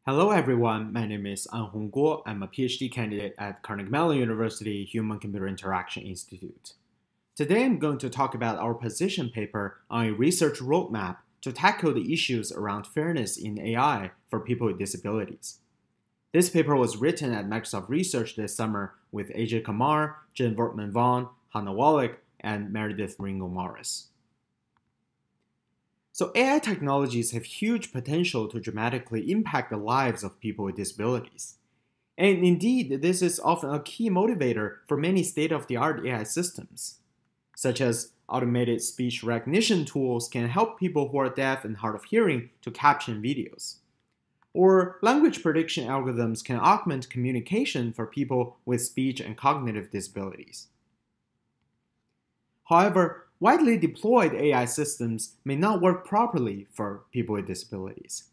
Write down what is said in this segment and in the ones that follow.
Hello everyone, my name is Anhong Guo. I'm a PhD candidate at Carnegie Mellon University Human-Computer Interaction Institute. Today I'm going to talk about our position paper on a research roadmap to tackle the issues around fairness in AI for people with disabilities. This paper was written at Microsoft Research this summer with AJ Kamar, Wortman Vaughan, Hanna Wallach, and Meredith Ringel. So AI technologies have huge potential to dramatically impact the lives of people with disabilities. And indeed, this is often a key motivator for many state-of-the-art AI systems, such as automated speech recognition tools can help people who are deaf and hard of hearing to caption videos. Or language prediction algorithms can augment communication for people with speech and cognitive disabilities. However, widely deployed AI systems may not work properly for people with disabilities.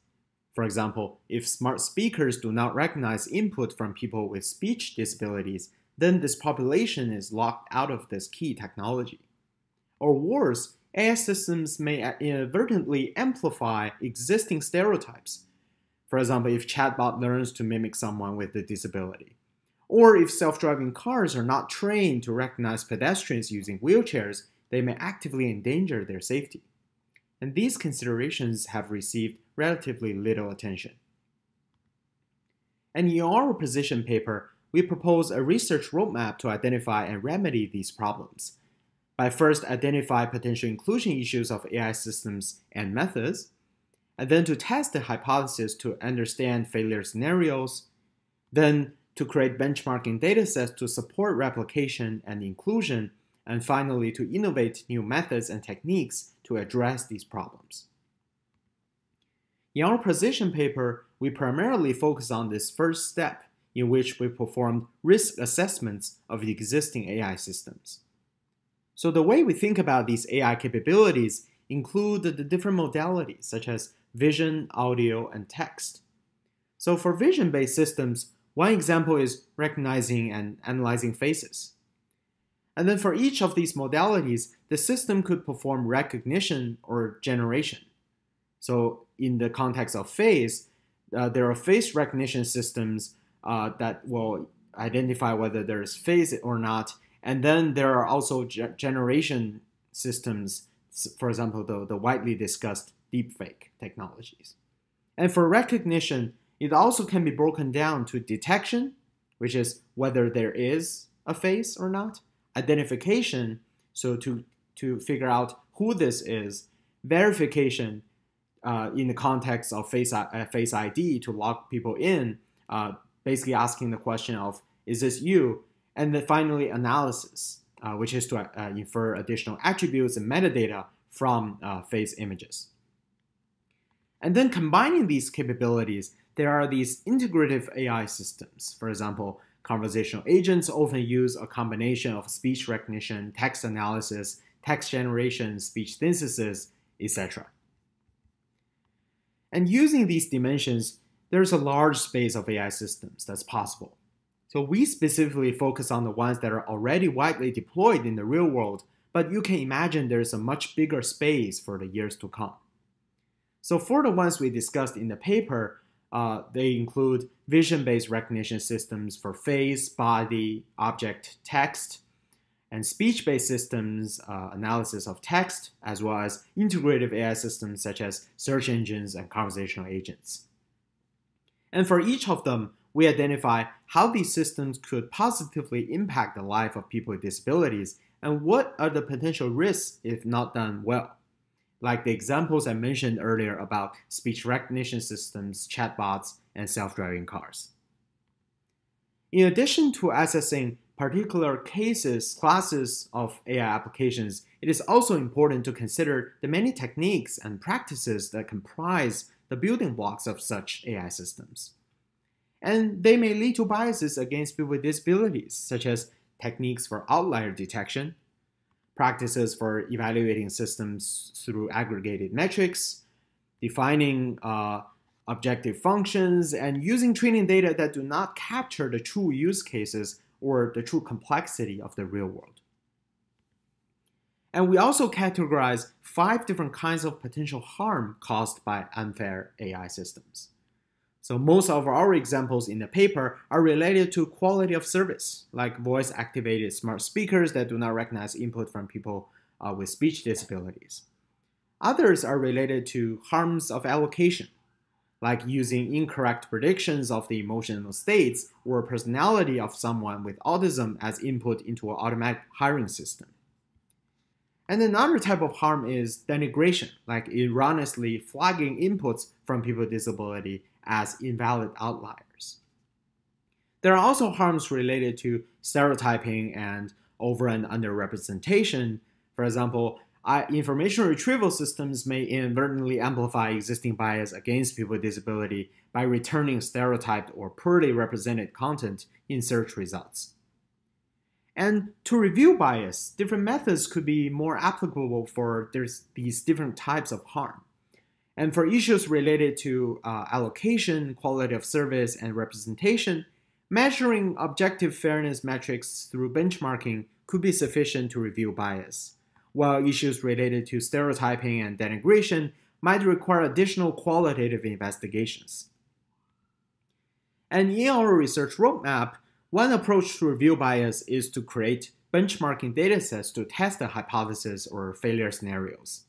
For example, if smart speakers do not recognize input from people with speech disabilities, then this population is locked out of this key technology. Or worse, AI systems may inadvertently amplify existing stereotypes. For example, if chatbot learns to mimic someone with a disability. Or if self-driving cars are not trained to recognize pedestrians using wheelchairs, they may actively endanger their safety. And these considerations have received relatively little attention. And in our position paper, we propose a research roadmap to identify and remedy these problems. By first identify potential inclusion issues of AI systems and methods, and then to test the hypothesis to understand failure scenarios, then to create benchmarking datasets to support replication and inclusion, and finally to innovate new methods and techniques to address these problems. In our position paper, we primarily focus on this first step, in which we performed risk assessments of the existing AI systems. So the way we think about these AI capabilities include the different modalities, such as vision, audio, and text. So for vision-based systems, one example is recognizing and analyzing faces. And then for each of these modalities, the system could perform recognition or generation. So in the context of face, there are face recognition systems that will identify whether there is face or not. And then there are also generation systems, for example, the widely discussed deepfake technologies. And for recognition, it also can be broken down to detection, which is whether there is a face or not, identification, so to figure out who this is, verification in the context of Face ID to lock people in, basically asking the question of, is this you? And then finally, analysis, which is to infer additional attributes and metadata from face images. And then combining these capabilities, there are these integrative AI systems. For example, conversational agents often use a combination of speech recognition, text analysis, text generation, speech synthesis, etc. And using these dimensions, there's a large space of AI systems that's possible. So we specifically focus on the ones that are already widely deployed in the real world, but you can imagine there's a much bigger space for the years to come. So for the ones we discussed in the paper, they include vision-based recognition systems for face, body, object, text, and speech-based systems, analysis of text, as well as integrative AI systems such as search engines and conversational agents. And for each of them, we identify how these systems could positively impact the life of people with disabilities and what are the potential risks if not done well, like the examples I mentioned earlier about speech recognition systems, chatbots, and self-driving cars. In addition to assessing particular classes of AI applications, it is also important to consider the many techniques and practices that comprise the building blocks of such AI systems. And they may lead to biases against people with disabilities, such as techniques for outlier detection, practices for evaluating systems through aggregated metrics, defining objective functions, and using training data that do not capture the true use cases or the true complexity of the real world. And we also categorize 5 different kinds of potential harm caused by unfair AI systems. So most of our examples in the paper are related to quality of service, like voice-activated smart speakers that do not recognize input from people with speech disabilities. Others are related to harms of allocation, like using incorrect predictions of the emotional states or personality of someone with autism as input into an automatic hiring system. And another type of harm is denigration, like erroneously flagging inputs from people with disability as invalid outliers. There are also harms related to stereotyping and over and underrepresentation. For example, information retrieval systems may inadvertently amplify existing bias against people with disability by returning stereotyped or poorly represented content in search results. And to review bias, different methods could be more applicable for these different types of harm. And for issues related to allocation, quality of service, and representation, measuring objective fairness metrics through benchmarking could be sufficient to review bias, while issues related to stereotyping and denigration might require additional qualitative investigations. And in our research roadmap, one approach to review bias is to create benchmarking datasets to test the hypothesis or failure scenarios.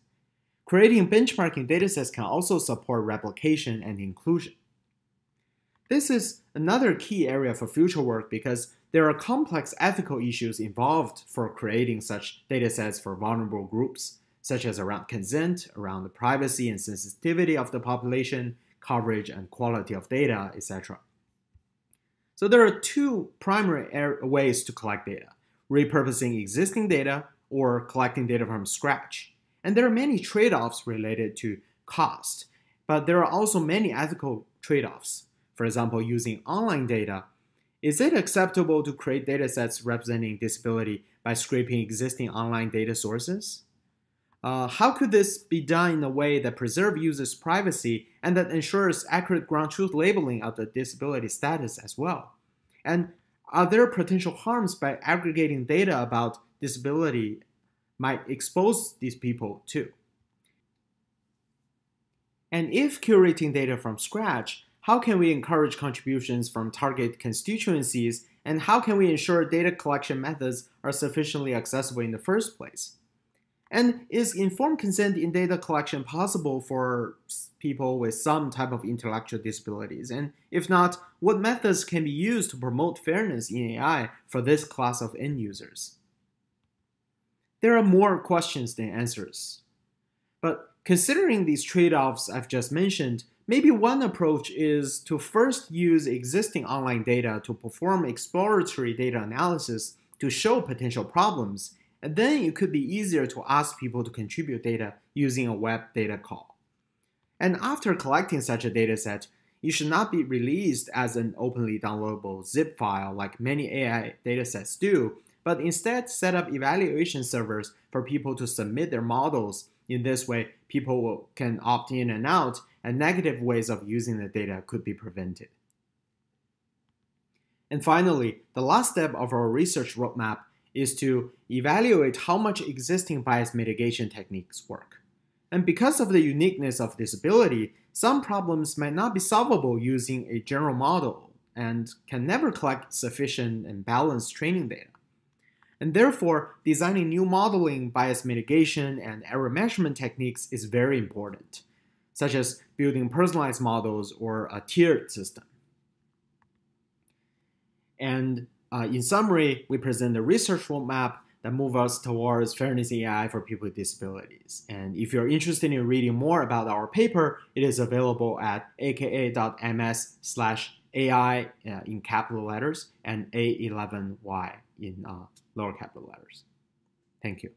Creating benchmarking datasets can also support replication and inclusion. This is another key area for future work because there are complex ethical issues involved for creating such datasets for vulnerable groups, such as around consent, around the privacy and sensitivity of the population, coverage and quality of data, etc. So there are two primary ways to collect data: repurposing existing data or collecting data from scratch. And there are many trade-offs related to cost, but there are also many ethical trade-offs. For example, using online data, is it acceptable to create datasets representing disability by scraping existing online data sources? How could this be done in a way that preserves users' privacy and that ensures accurate ground truth labeling of the disability status as well? And are there potential harms by aggregating data about disability might expose these people to? And if curating data from scratch, how can we encourage contributions from target constituencies, and how can we ensure data collection methods are sufficiently accessible in the first place? And is informed consent in data collection possible for people with some type of intellectual disabilities? And if not, what methods can be used to promote fairness in AI for this class of end users? There are more questions than answers. But considering these trade-offs I've just mentioned, maybe one approach is to first use existing online data to perform exploratory data analysis to show potential problems, and then it could be easier to ask people to contribute data using a web data call. And after collecting such a dataset, it should not be released as an openly downloadable zip file like many AI datasets do, but instead set up evaluation servers for people to submit their models. In this way, people can opt in and out, and negative ways of using the data could be prevented. And finally, the last step of our research roadmap is to evaluate how much existing bias mitigation techniques work. And because of the uniqueness of disability, some problems might not be solvable using a general model and can never collect sufficient and balanced training data. And therefore, designing new modeling, bias mitigation, and error measurement techniques is very important, such as building personalized models or a tiered system. And in summary, we present a research roadmap that moves us towards fairness in AI for people with disabilities. And if you're interested in reading more about our paper, it is available at aka.ms/AI in capital letters and A11Y in lower capital letters. Thank you.